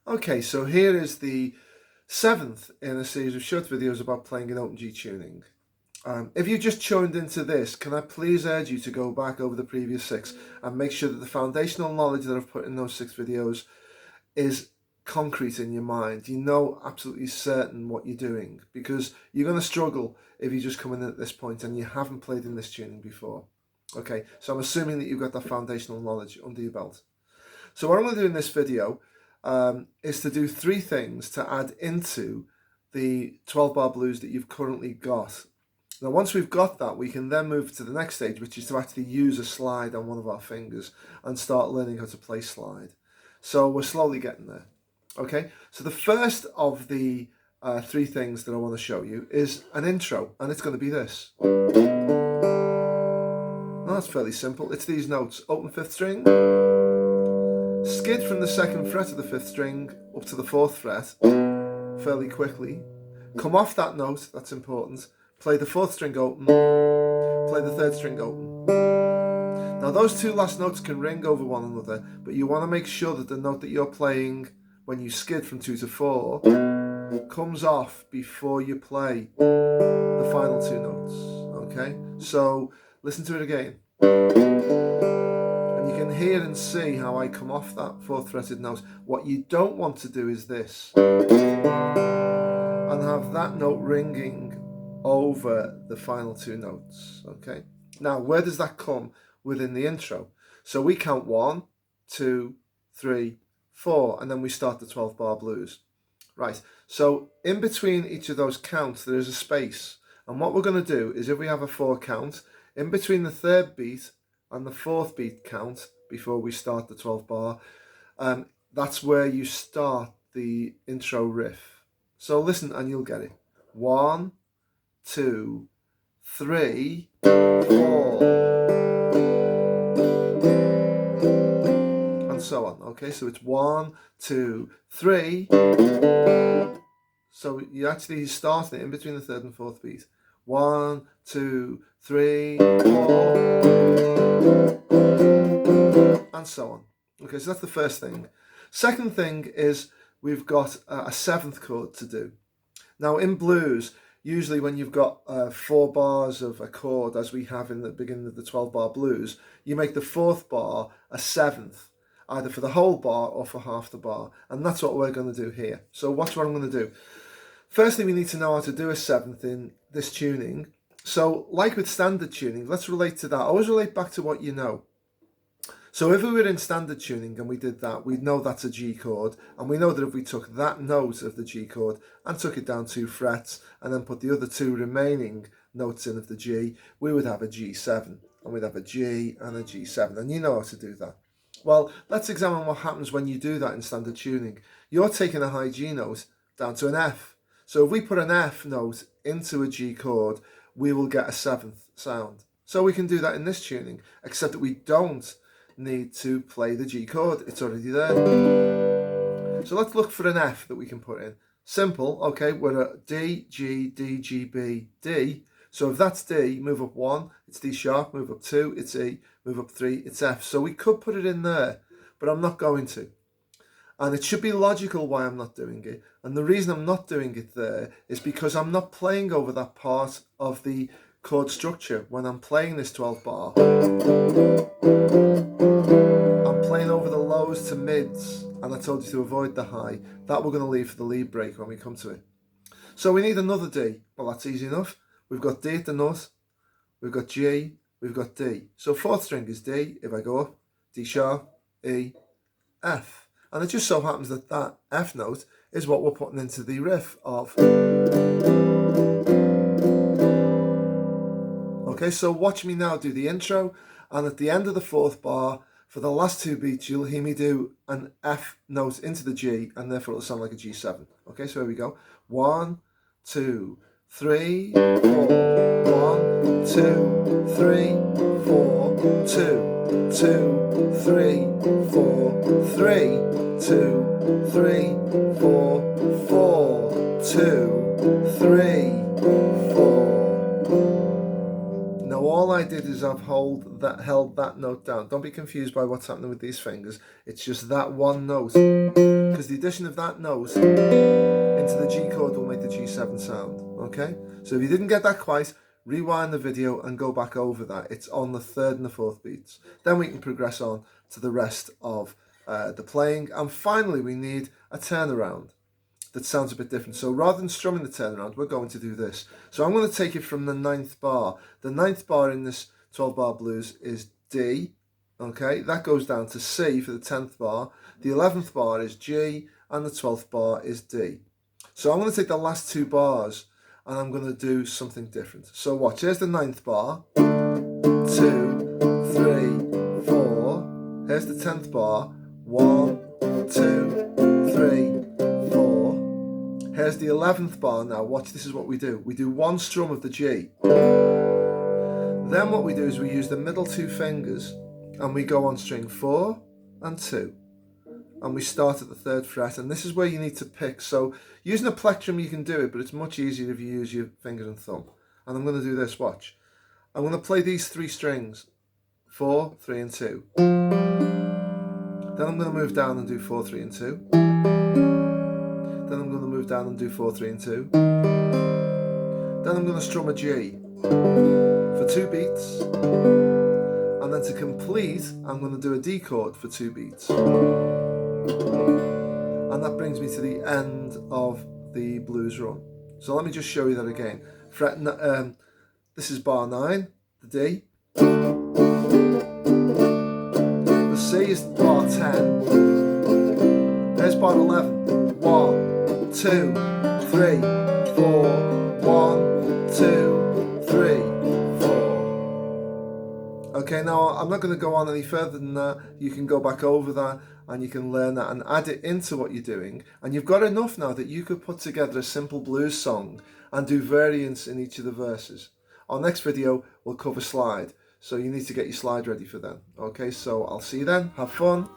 Okay, so here is the 7th in a series of short videos about playing in open G tuning. If you just joined into this, can I please urge you to go back over the previous 6 and make sure that the foundational knowledge that I've put in those 6 videos is concrete in your mind. You know absolutely certain what you're doing, because you're going to struggle if you just come in at this point and you haven't played in this tuning before. Okay, so I'm assuming that you've got that foundational knowledge under your belt. So what I'm going to do in this video is to do 3 things to add into the 12 bar blues that you've currently got. Now once we've got that, we can then move to the next stage, which is to actually use a slide on one of our fingers and start learning how to play slide. So we're slowly getting there. Okay, so the first of the 3 things that I want to show you is an intro, and it's going to be this. Now that's fairly simple. It's these notes: open 5th string, skid from the 2nd fret of the 5th string up to the 4th fret fairly quickly, come off that note, that's important, play the 4th string open, play the 3rd string open. Now those 2 last notes can ring over one another, but you want to make sure that the note that you're playing when you skid from 2 to 4 comes off before you play the final 2 notes. Okay, so listen to it again. You can hear and see how I come off that 4th fretted note. What you don't want to do is this, and have that note ringing over the final 2 notes. Okay, now where does that come within the intro? So we count 1, 2, 3, 4, and then we start the 12 bar blues. Right, so in between each of those counts there is a space, and what we're going to do is, if we have a 4 count, in between the 3rd beat and the 4th beat count before we start the 12 bar, that's where you start the intro riff. So listen and you'll get it. 1, 2, 3, 4, and so on. Okay, so it's 1, 2, 3. So you actually start it in between the 3rd and 4th beat. 1, 2, 3, 4, and so on. Okay, so that's the first thing. Second thing is we've got a 7th chord to do. Now in blues, usually when you've got 4 bars of a chord, as we have in the beginning of the 12 bar blues, you make the 4th bar a 7th, either for the whole bar or for half the bar, and that's what we're going to do here. So watch what I'm going to do. Firstly, we need to know how to do a 7th in this tuning. So like with standard tuning, let's relate to that. Always relate back to what you know. So if we were in standard tuning and we did that, we'd know that's a G chord, and we know that if we took that note of the G chord and took it down 2 frets and then put the other 2 remaining notes in of the G, we would have a G7, and we'd have a G and a G7, and you know how to do that. Well, let's examine what happens when you do that in standard tuning. You're taking a high G note down to an F. So if we put an F note into a G chord, we will get a 7th sound. So we can do that in this tuning, except that we don't need to play the G chord, it's already there. So let's look for an F that we can put in. Simple, okay, we're at D, G, D, G, B, D. So if that's D, move up 1, it's D sharp, move up 2, it's E, move up 3, it's F. So we could put it in there, but I'm not going to. And it should be logical why I'm not doing it. And the reason I'm not doing it there is because I'm not playing over that part of the chord structure when I'm playing this 12 bar. I'm playing over the lows to mids, and I told you to avoid the high. That we're going to leave for the lead break when we come to it. So we need another D. Well, that's easy enough. We've got D at the nut, we've got G, we've got D. So 4th string is D. If I go up, D sharp, E, F. And it just so happens that that F note is what we're putting into the riff of. Okay, so watch me now do the intro, and at the end of the 4th bar, for the last 2 beats, you'll hear me do an F note into the G, and therefore it'll sound like a G7. Okay, so here we go. 1, 2, 3, 4. 1, 2, 3, 4, 2, 2, 3, 4, 3, 2, 3, 4, 4, 2, 3, 4. Now all I did is I've held that note down. Don't be confused by what's happening with these fingers. It's just that one note, because the addition of that note into the G chord will make the G7 sound. Okay, so if you didn't get that quite, rewind the video and go back over that. It's on the 3rd and the 4th beats. Then we can progress on to the rest of the playing. And finally we need a turnaround that sounds a bit different. So rather than strumming the turnaround, we're going to do this. So I'm going to take it from the 9th bar. The 9th bar in this 12-bar blues is D. Okay, that goes down to C for the 10th bar. The 11th bar is G, and the 12th bar is D. So I'm going to take the last 2 bars and I'm going to do something different. So watch, here's the 9th bar, 2, 3, 4. Here's the 10th bar, 1, 2, 3, 4. Here's the 11th bar. Now watch, this is what we do. We do 1 strum of the G. Then what we do is we use the middle 2 fingers and we go on string 4 and 2. And we start at the 3rd fret, and this is where you need to pick. So using a plectrum you can do it, but it's much easier if you use your finger and thumb. And I'm going to do this, watch. I'm going to play these 3 strings, 4, 3 and 2. Then I'm going to move down and do 4, 3 and 2. Then I'm going to move down and do 4, 3 and 2. Then I'm going to strum a G for 2 beats. And then to complete, I'm going to do a D chord for 2 beats. And that brings me to the end of the blues run. So let me just show you that again. This is bar 9, the D. The C is bar 10. There's bar 11. 1, 2, 3, 4. 1, 2, 3, 4. Okay, now I'm not going to go on any further than that. You can go back over that and you can learn that and add it into what you're doing. And you've got enough now that you could put together a simple blues song and do variants in each of the verses. Our next video will cover slide, so you need to get your slide ready for then. Okay, so I'll see you then. Have fun.